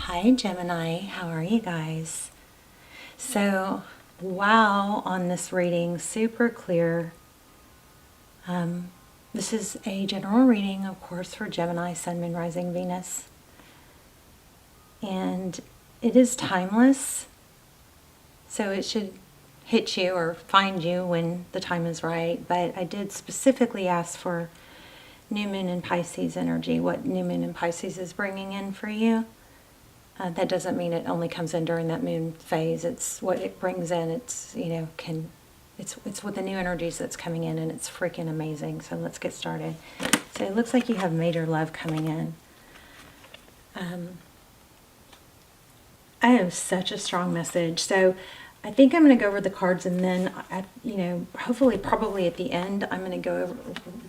Hi Gemini, how are you guys? So, wow, on this reading, super clear. This is a general reading, of course, for Gemini, Sun, Moon, Rising, Venus. And it is timeless, so it should hit you or find you when the time is right. But I did specifically ask for New Moon and Pisces energy, what New Moon and Pisces is bringing in for you. That doesn't mean it only comes in during that moon phase. It's what it brings in. It's, it's with the new energies that's coming in, and it's freaking amazing. So let's get started. So it looks like you have major love coming in. I have such a strong message. So I think I'm going to go over the cards, and then, hopefully, probably at the end, I'm going to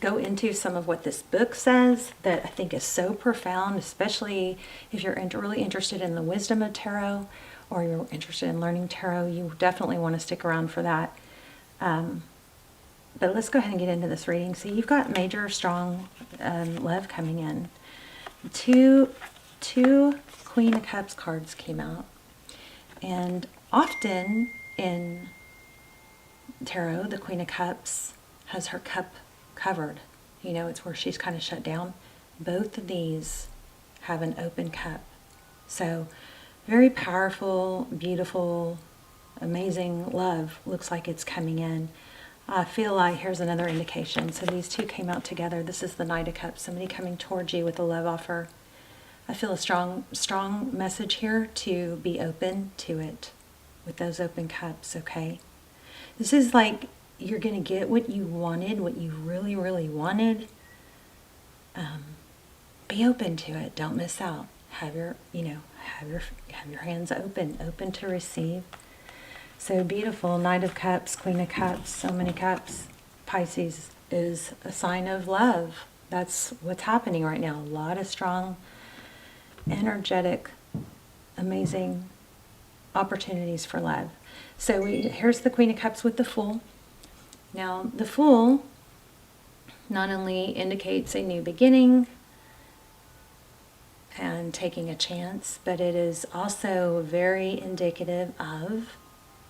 go into some of what this book says that I think is so profound, especially if you're really interested in the wisdom of tarot, or you're interested in learning tarot. You definitely want to stick around for that. But let's go ahead and get into this reading. So you've got major, strong love coming in. Two Queen of Cups cards came out, and often in tarot, the Queen of Cups has her cup covered. It's where she's kind of shut down. Both of these have an open cup. So very powerful, beautiful, amazing love looks like it's coming in. I feel like here's another indication. So these two came out together. This is the Knight of Cups, somebody coming towards you with a love offer. I feel a strong message here to be open to it with those open cups, okay? This is like you're going to get what you wanted, what you really, really wanted. Be open to it. Don't miss out. Have your hands open to receive. So beautiful. Knight of Cups, Queen of Cups, so many cups. Pisces is a sign of love. That's what's happening right now. A lot of strong, energetic, amazing opportunities for love. So here's the Queen of Cups with the Fool. Now, the Fool not only indicates a new beginning and taking a chance, but it is also very indicative of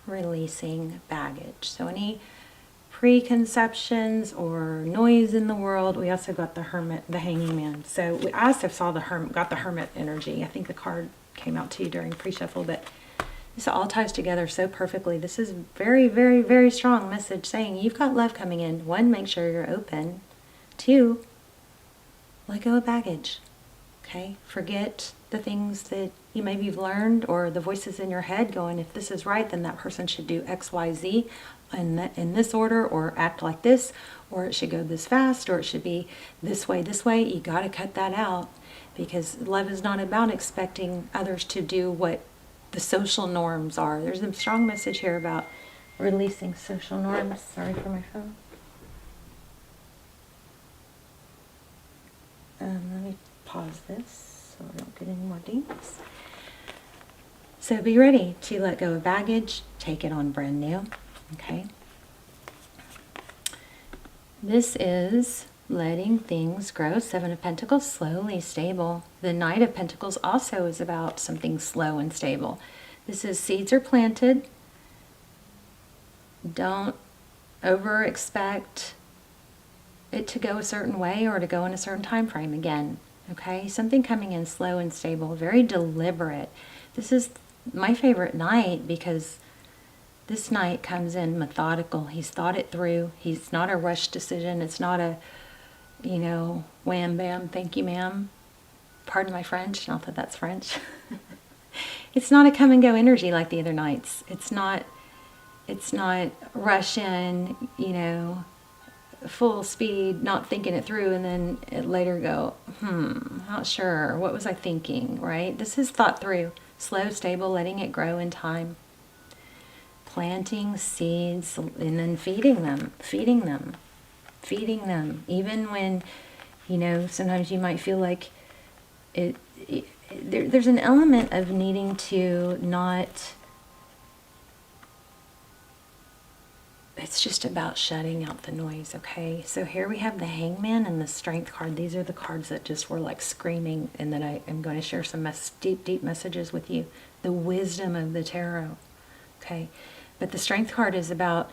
releasing baggage. So any preconceptions or noise in the world. We also got the Hermit, the Hanging Man. So I also saw got the Hermit energy. I think the card came out to you during pre-shuffle, but this all ties together so perfectly. This is very, very, very strong message saying you've got love coming in. One, make sure you're open. Two, let go of baggage. Okay? Forget the things that you maybe you've learned, or the voices in your head going, if this is right, then that person should do X, Y, Z in this order, or act like this, or it should go this fast, or it should be this way, this way. You got to cut that out, because love is not about expecting others to do what the social norms are. There's a strong message here about releasing social norms. Sorry for my phone. Let me pause this so I don't get any more dings. So be ready to let go of baggage, take it on brand new. Okay? This is letting things grow. Seven of Pentacles, slowly stable. The Knight of Pentacles also is about something slow and stable. This is seeds are planted. Don't over expect it to go a certain way or to go in a certain time frame again. Okay? Something coming in slow and stable, very deliberate. This is my favorite night because this night comes in methodical. He's thought it through. He's not a rushed decision. It's not a, wham, bam, thank you, ma'am. Pardon my French. Not that that's French. It's not a come and go energy like the other nights. It's not rush in, full speed, not thinking it through, and then later go, not sure. What was I thinking, right? This is thought through. Slow, stable, letting it grow in time. Planting seeds and then feeding them. Even when, sometimes you might feel like there's an element of needing to not it's just about shutting out the noise, okay? So here we have the Hangman and the Strength card. These are the cards that just were like screaming, and then I am going to share some deep messages with you. The wisdom of the tarot, okay? But the Strength card is about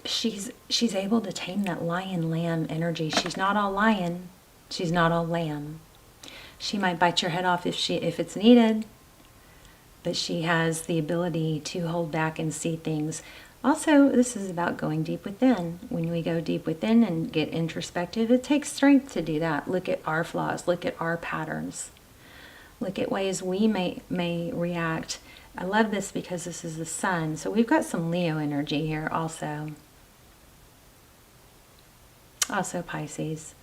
she's able to tame that lion-lamb energy. She's not all lion, she's not all lamb. She might bite your head off if it's needed, but she has the ability to hold back and see things. Also, this is about going deep within. When we go deep within and get introspective, it takes strength to do that. Look at our flaws, look at our patterns, look at ways we may react. I love this because this is the sun. So we've got some Leo energy here also. Also Pisces.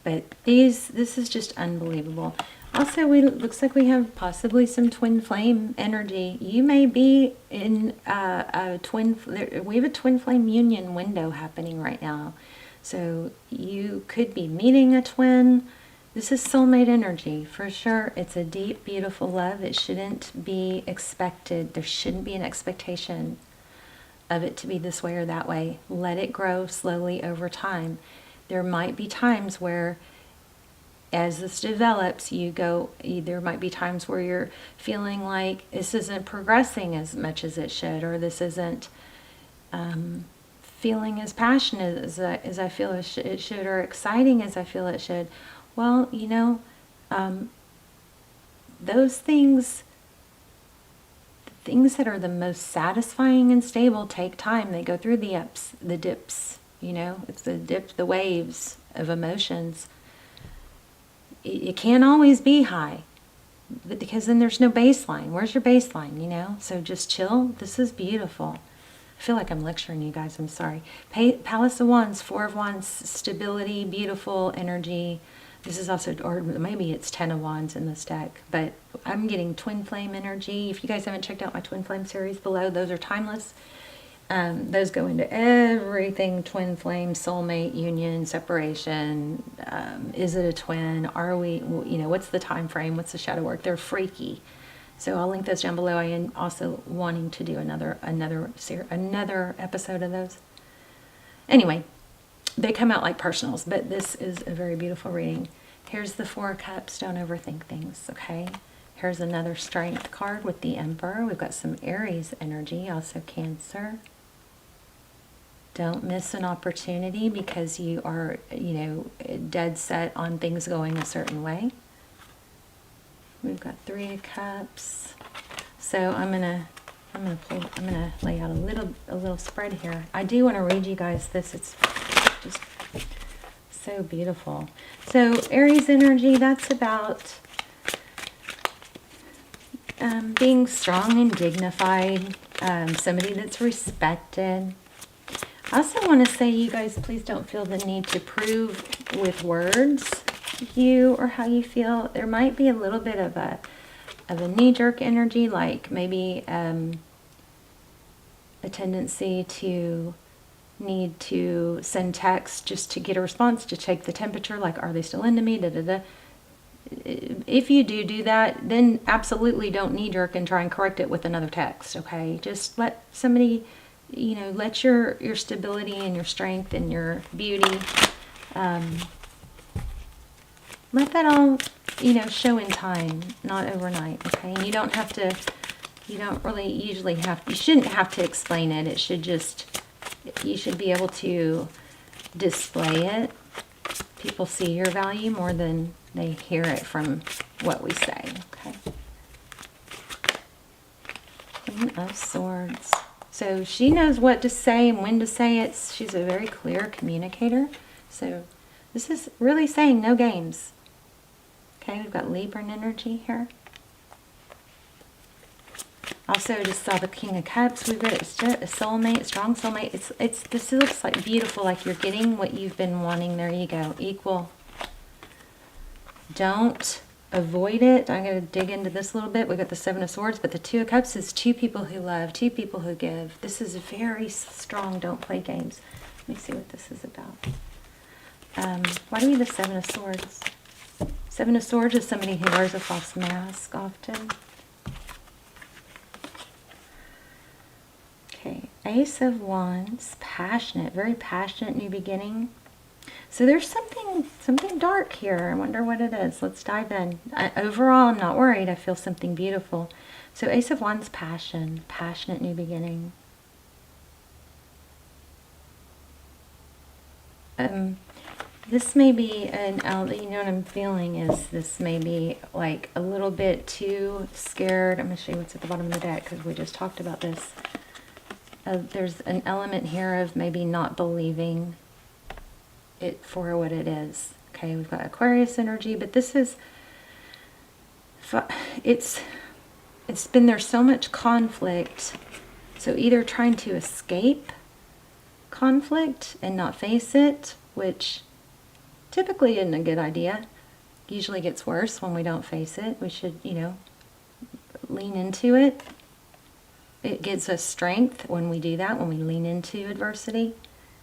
But this is just unbelievable. Also, looks like we have possibly some twin flame energy. You may be in we have a twin flame union window happening right now. So you could be meeting a twin. This is soulmate energy for sure. It's a deep, beautiful love. It shouldn't be expected. There shouldn't be an expectation of it to be this way or that way. Let it grow slowly over time. There might be times where, as this develops, there might be times where you're feeling like this isn't progressing as much as it should, or this isn't feeling as passionate as I feel it should, or exciting as I feel it should. Well, those things, the things that are the most satisfying and stable take time. They go through the ups, the dips, it's the waves of emotions. It can't always be high, because then there's no baseline. Where's your baseline, So just chill. This is beautiful. I feel like I'm lecturing you guys. I'm sorry. Palace of Wands, Four of Wands, stability, beautiful energy. This is also, or maybe it's 10 of Wands in this deck, but I'm getting twin flame energy. If you guys haven't checked out my twin flame series below, those are timeless. Those go into everything: twin flame, soulmate, union, separation. Is it a twin? Are we, what's the time frame? What's the shadow work? They're freaky. So I'll link those down below. I am also wanting to do another episode of those. Anyway, they come out like personals, but this is a very beautiful reading. Here's the Four of Cups. Don't overthink things, okay? Here's another Strength card with the Emperor. We've got some Aries energy, also Cancer. Don't miss an opportunity because you are, dead set on things going a certain way. We've got Three of Cups. So I'm gonna lay out a little spread here. I do want to read you guys this. It's just so beautiful. So Aries energy, that's about being strong and dignified, somebody that's respected. I also want to say, you guys, please don't feel the need to prove with words you or how you feel. There might be a little bit of a knee-jerk energy, like maybe a tendency to need to send text just to get a response, to check the temperature, like, are they still into me, da-da-da. If you do that, then absolutely don't knee-jerk and try and correct it with another text, okay? Just let somebody, let your stability and your strength and your beauty, let that all, show in time, not overnight, okay? And you don't really usually you shouldn't have to explain it. It should just, you should be able to display it. People see your value more than they hear it from what we say, okay? Queen of Swords. So she knows what to say and when to say it. She's a very clear communicator. So this is really saying no games. Okay, we've got Libran energy here. Also, just saw the King of Cups. We've got a soulmate, strong soulmate. This looks like beautiful, like you're getting what you've been wanting. There you go, equal. Don't avoid it. I'm going to dig into this a little bit. We've got the Seven of Swords, but the Two of Cups is two people who love, two people who give. This is very strong. Don't play games. Let me see what this is about. Why do we have the Seven of Swords? Seven of Swords is somebody who wears a false mask often. Okay, Ace of Wands, passionate, very passionate new beginning. So there's something dark here. I wonder what it is. Let's dive in. Overall, I'm not worried. I feel something beautiful. So Ace of Wands, passion, passionate new beginning. This may be you know what I'm feeling is this may be like a little bit too scared. I'm going to show you what's at the bottom of the deck because we just talked about this. There's an element here of maybe not believing it for what it is. Okay, we've got Aquarius energy, but this is, it's been, there's so much conflict. So either trying to escape conflict and not face it, which typically isn't a good idea. Usually gets worse when we don't face it. We should, you know, lean into it. It gives us strength when we do that, when we lean into adversity.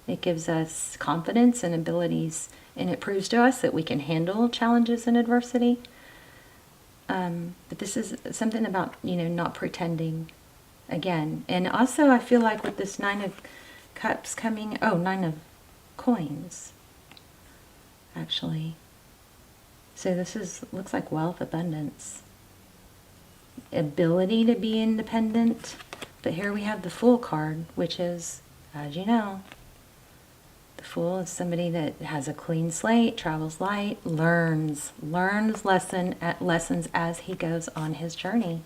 It gives us confidence and abilities, and it proves to us that we can handle challenges and adversity. But this is something about, you know, not pretending again. And also I feel like with this 9 of Cups coming, 9 of Coins, actually. So this looks like wealth, abundance, ability to be independent. But here we have the Fool card, which is, as you know, the Fool is somebody that has a clean slate, travels light, learns lessons as he goes on his journey.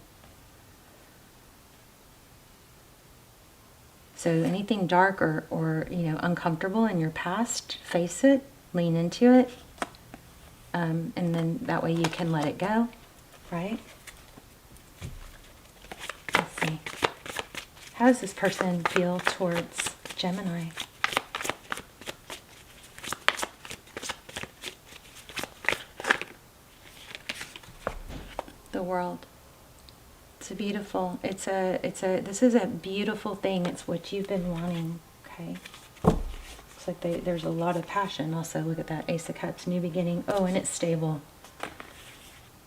So anything dark or you know, uncomfortable in your past, face it, lean into it, and then that way you can let it go, right? Let's see. How does this person feel towards Gemini? The World. It's a beautiful, this is a beautiful thing. It's what you've been wanting, okay? Looks like there's a lot of passion also. Look at that, Ace of Cups, new beginning. Oh, and it's stable.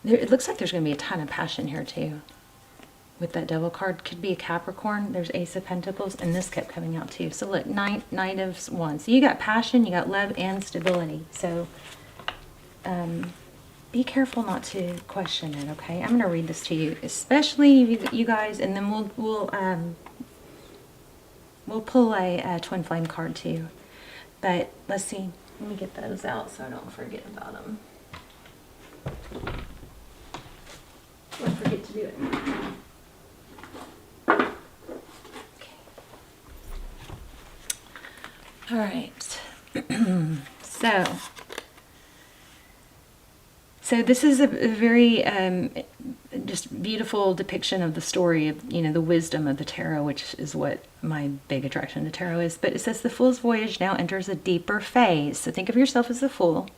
It looks like there's going to be a ton of passion here too. With that Devil card, could be a Capricorn. There's Ace of Pentacles, and this kept coming out too. So look, Knight of Wands. So you got passion, you got love, and stability. So, be careful not to question it, okay? I'm going to read this to you, especially you guys, and then we'll pull a twin flame card too. But let's see. Let me get those out so I don't forget about them. Don't forget to do it. Okay. All right. So this is a very just beautiful depiction of the story of, you know, the wisdom of the tarot, which is what my big attraction to tarot is. But it says the Fool's voyage now enters a deeper phase. So think of yourself as the Fool.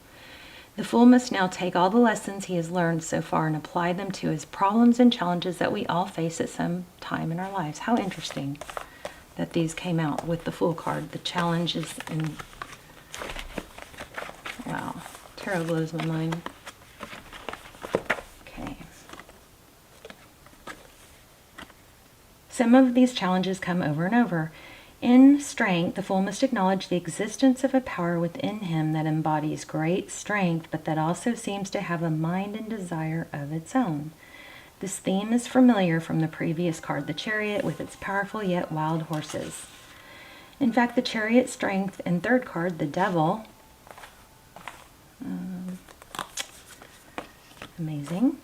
The Fool must now take all the lessons he has learned so far and apply them to his problems and challenges that we all face at some time in our lives. How interesting that these came out with the Fool card. The challenges and wow, tarot blows my mind. Some of these challenges come over and over. In strength, the Fool must acknowledge the existence of a power within him that embodies great strength, but that also seems to have a mind and desire of its own. This theme is familiar from the previous card, the Chariot, with its powerful yet wild horses. In fact, the Chariot strength and third card, the Devil, amazing,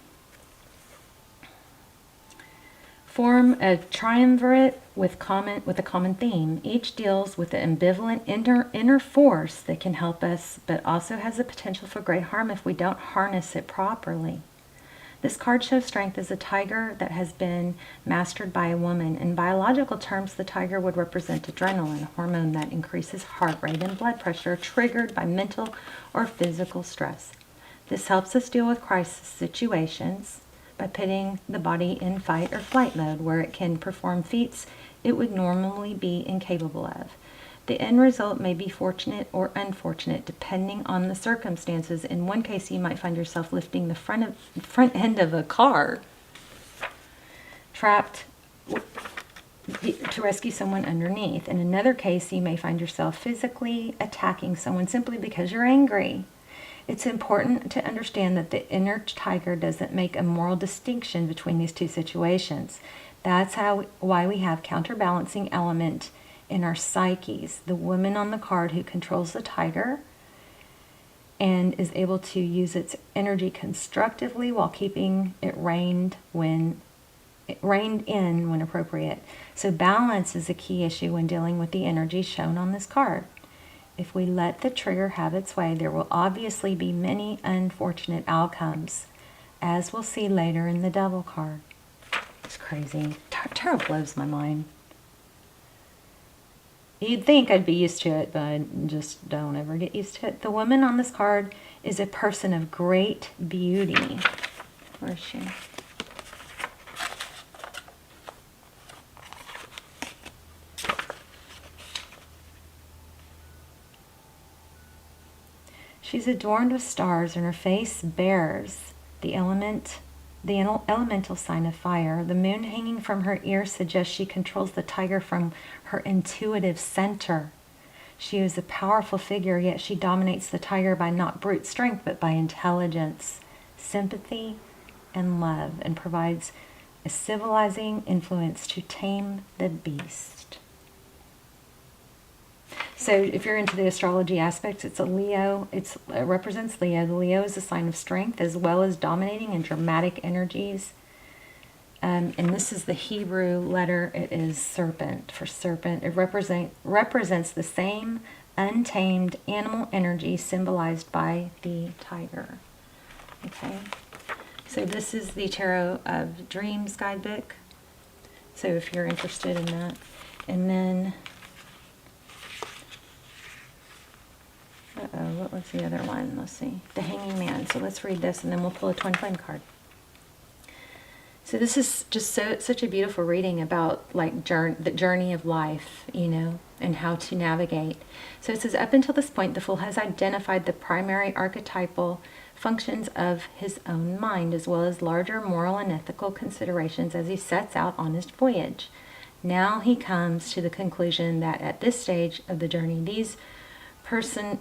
form a triumvirate with a common theme. Each deals with the ambivalent inner force that can help us, but also has the potential for great harm if we don't harness it properly. This card shows strength as a tiger that has been mastered by a woman. In biological terms, the tiger would represent adrenaline, a hormone that increases heart rate and blood pressure triggered by mental or physical stress. This helps us deal with crisis situations by putting the body in fight or flight mode where it can perform feats it would normally be incapable of. The end result may be fortunate or unfortunate depending on the circumstances. In one case, you might find yourself lifting the front end of a car, trapped to rescue someone underneath. In another case, you may find yourself physically attacking someone simply because you're angry. It's important to understand that the inner tiger doesn't make a moral distinction between these two situations. That's why we have counterbalancing element in our psyches. The woman on the card who controls the tiger and is able to use its energy constructively while keeping it reined in when appropriate. So balance is a key issue when dealing with the energy shown on this card. If we let the trigger have its way, there will obviously be many unfortunate outcomes, as we'll see later in the Devil card. It's crazy. Tarot blows my mind. You'd think I'd be used to it, but I just don't ever get used to it. The woman on this card is a person of great beauty. Where is she? She's adorned with stars, and her face bears the elemental sign of fire. The moon hanging from her ear suggests she controls the tiger from her intuitive center. She is a powerful figure, yet she dominates the tiger by not brute strength, but by intelligence, sympathy, and love, and provides a civilizing influence to tame the beast. So if you're into the astrology aspects, it's a Leo. It represents Leo. The Leo is a sign of strength as well as dominating and dramatic energies. And this is the Hebrew letter. It is serpent, for serpent. It represents the same untamed animal energy symbolized by the tiger. Okay. So this is the Tarot of Dreams guidebook. So if you're interested in that. And then... what was the other one? Let's see. The Hanging Man. So let's read this and then we'll pull a twin flame card. So this is just such a beautiful reading about like the journey of life, you know, and how to navigate. So it says, up until this point, the Fool has identified the primary archetypal functions of his own mind, as well as larger moral and ethical considerations as he sets out on his voyage. Now he comes to the conclusion that at this stage of the journey, these personages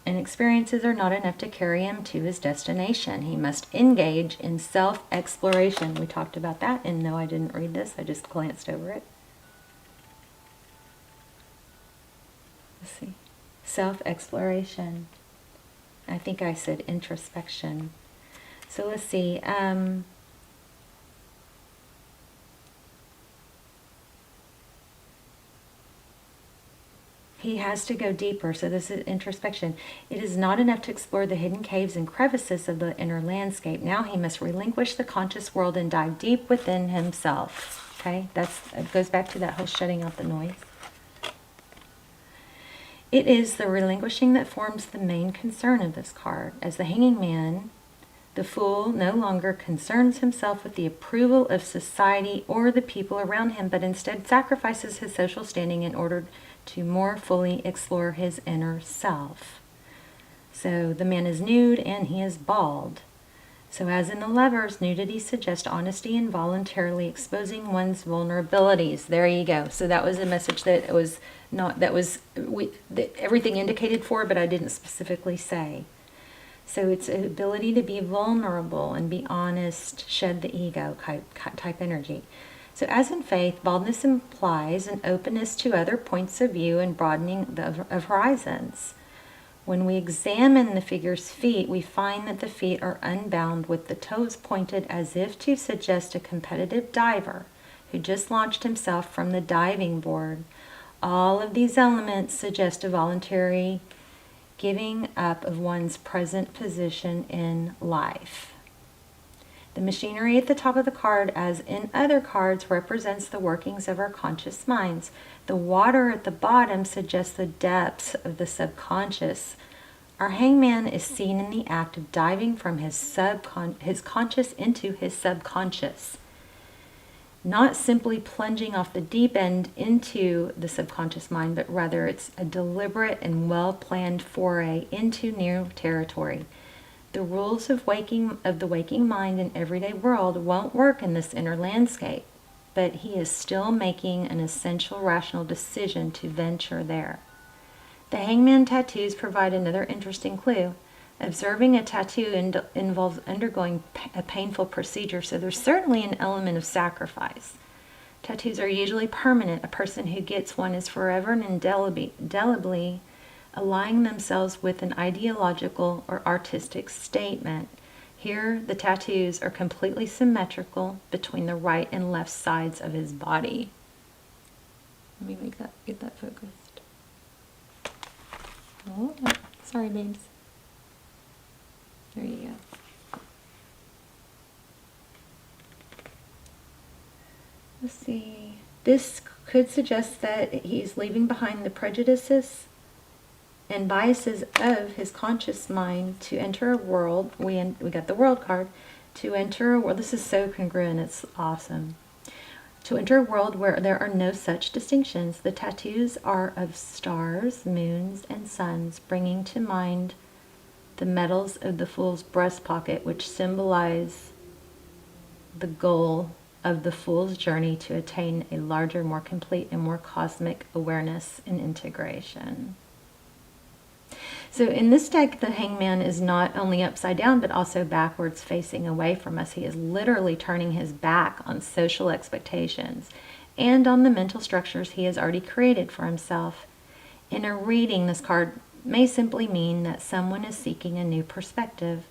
and experiences are not enough to carry him to his destination. He must engage in self-exploration. We talked about that, and no, I didn't read this. I just glanced over it. Let's see. Self-exploration. I think I said introspection. So let's see. He has to go deeper, so this is introspection. It is not enough to explore the hidden caves and crevices of the inner landscape. Now he must relinquish the conscious world and dive deep within himself. Okay, it goes back to that whole shutting out the noise. It is the relinquishing that forms the main concern of this card. As the Hanging Man, the Fool no longer concerns himself with the approval of society or the people around him, but instead sacrifices his social standing in order to more fully explore his inner self. So the man is nude and he is bald. So as in the Lovers, nudity suggests honesty and voluntarily exposing one's vulnerabilities. There you go. So that was a message that it was not, that everything indicated for, but I didn't specifically say. So it's an ability to be vulnerable and be honest, shed the ego type energy. So as in faith, baldness implies an openness to other points of view and broadening of horizons. When we examine the figure's feet, we find that the feet are unbound with the toes pointed as if to suggest a competitive diver who just launched himself from the diving board. All of these elements suggest a voluntary giving up of one's present position in life. The machinery at the top of the card, as in other cards, represents the workings of our conscious minds. The water at the bottom suggests the depths of the subconscious. Our hangman is seen in the act of diving from his conscious into his subconscious. Not simply plunging off the deep end into the subconscious mind, but rather it's a deliberate and well-planned foray into new territory. The rules of the waking mind in everyday world won't work in this inner landscape. but he is still making an essential rational decision to venture there. The hangman tattoos provide another interesting clue. Observing a tattoo involves undergoing a painful procedure, so there's certainly an element of sacrifice. Tattoos are usually permanent. A person who gets one is forever and indelibly aligning themselves with an ideological or artistic statement. Here, the tattoos are completely symmetrical between the right and left sides of his body. Let me get that focused. Oh, sorry, babes. There you go. Let's see. This could suggest that he's leaving behind the prejudices and biases of his conscious mind to enter a world. We got the World card. To enter a world. This is so congruent. It's awesome. To enter a world where there are no such distinctions. The tattoos are of stars, moons, and suns, bringing to mind the metals of the Fool's breast pocket, which symbolize the goal of the Fool's journey to attain a larger, more complete, and more cosmic awareness and integration. So in this deck, the Hangman is not only upside down, but also backwards, facing away from us. He is literally turning his back on social expectations and on the mental structures he has already created for himself. In a reading, this card may simply mean that someone is seeking a new perspective.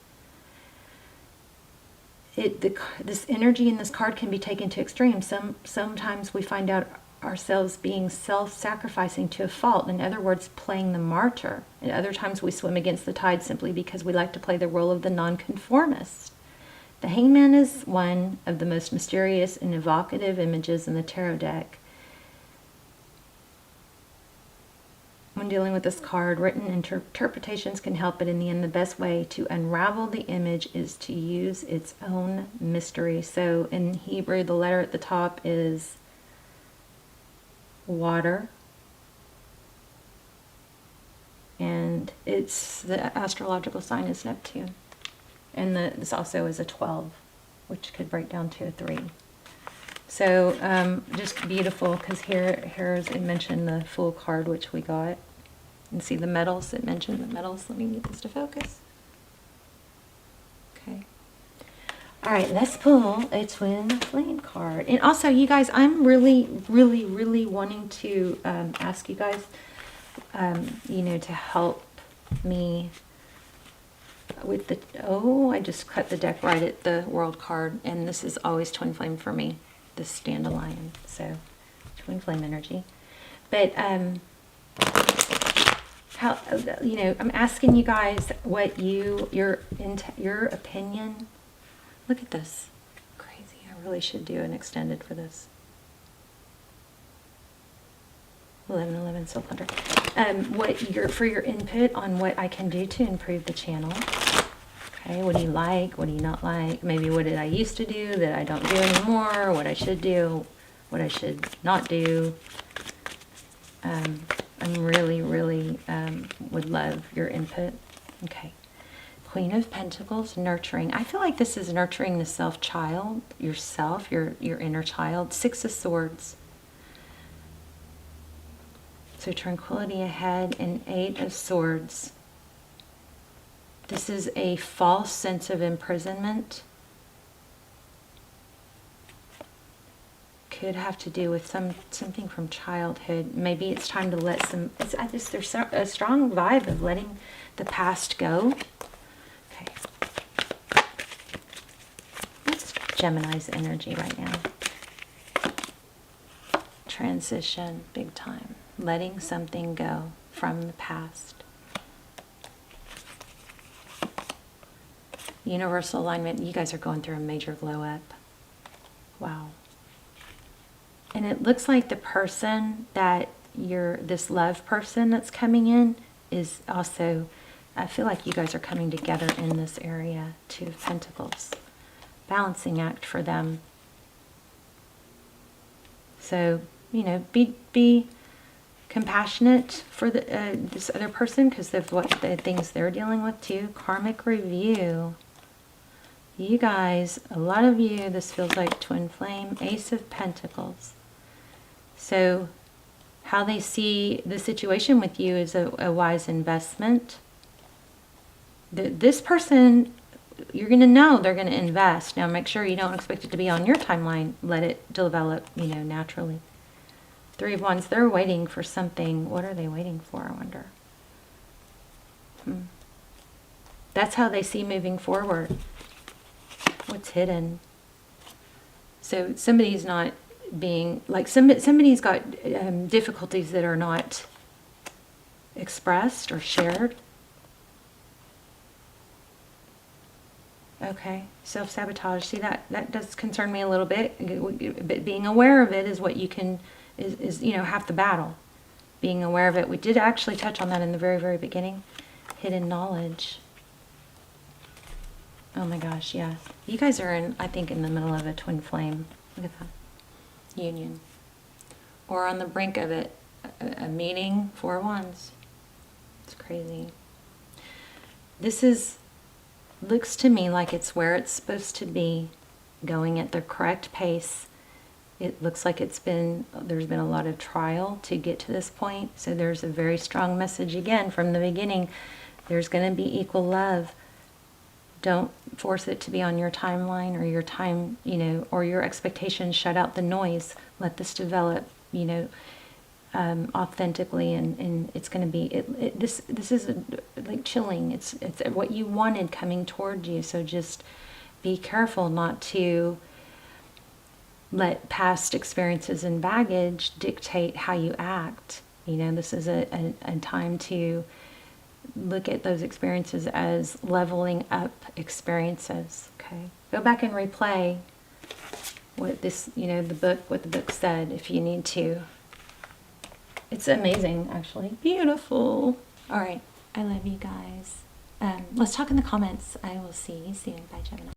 This energy in this card can be taken to extremes. Sometimes we find out ourselves being self-sacrificing to a fault, in other words, playing the martyr. And other times we swim against the tide simply because we like to play the role of the nonconformist. The Hangman is one of the most mysterious and evocative images in the tarot deck. When dealing with this card, written interpretations can help, but in the end, the best way to unravel the image is to use its own mystery. So in Hebrew, the letter at the top is water, and the astrological sign is Neptune, and this also is a 12, which could break down to a 3. So just beautiful, because here's it mentioned the Fool card, which we got, and see the metals. It mentioned the metals. Let me get this to focus. Okay. All right, let's pull a twin flame card. And also, you guys, I'm really, really, really wanting to ask you guys, to help me with the, I just cut the deck right at the World card, and this is always twin flame for me, this dandelion, so twin flame energy. But, how, I'm asking you guys what your opinion. Look at this. Crazy. I really should do an extended for this. 1111 Soul Hunter. For your input on what I can do to improve the channel. Okay, what do you like? What do you not like? Maybe what did I used to do that I don't do anymore? What I should do? What I should not do? I'm really, really would love your input. Okay. Queen of Pentacles, nurturing. I feel like this is nurturing the self-child, yourself, your inner child. 6 of Swords. So tranquility ahead, and 8 of Swords. This is a false sense of imprisonment. Could have to do with something from childhood. Maybe it's time to let there's a strong vibe of letting the past go. Okay. What's Gemini's energy right now? Transition, big time. Letting something go from the past. Universal alignment. You guys are going through a major glow up. Wow. And it looks like the person that this love person that's coming in is also, I feel like you guys are coming together in this area. 2 of Pentacles. Balancing act for them. So, be compassionate for this other person because of what the things they're dealing with too. Karmic review. You guys, a lot of you, this feels like twin flame, Ace of Pentacles. So how they see the situation with you is a wise investment. This person, you're going to know they're going to invest. Now make sure you don't expect it to be on your timeline. Let it develop, you know, naturally. Three of Wands, they're waiting for something. What are they waiting for, I wonder? That's how they see moving forward. What's hidden? So somebody's not being, like somebody's got difficulties that are not expressed or shared. Okay, self-sabotage. See, that does concern me a little bit. But being aware of it is what you can, is you know, half the battle. Being aware of it. We did actually touch on that in the very, very beginning. Hidden knowledge. Oh my gosh, yeah. You guys are in, I think, in the middle of a twin flame. Look at that. Union. Or on the brink of it. A meeting, 4 Wands. It's crazy. This is, looks to me like it's where it's supposed to be, going at the correct pace. It looks like there's been a lot of trial to get to this point. So there's a very strong message again from the beginning. There's going to be equal love. Don't force it to be on your timeline or your time, you know, or your expectations. Shut out the noise. Let this develop, you know, authentically, and it's going to be, this is like chilling. It's what you wanted coming toward you. So just be careful not to let past experiences and baggage dictate how you act. You know, this is a time to look at those experiences as leveling up experiences. Okay, go back and replay what this, you know, what the book said if you need to. It's amazing, actually. Beautiful. All right, I love you guys. Let's talk in the comments. I will see you soon. Bye, Gemini.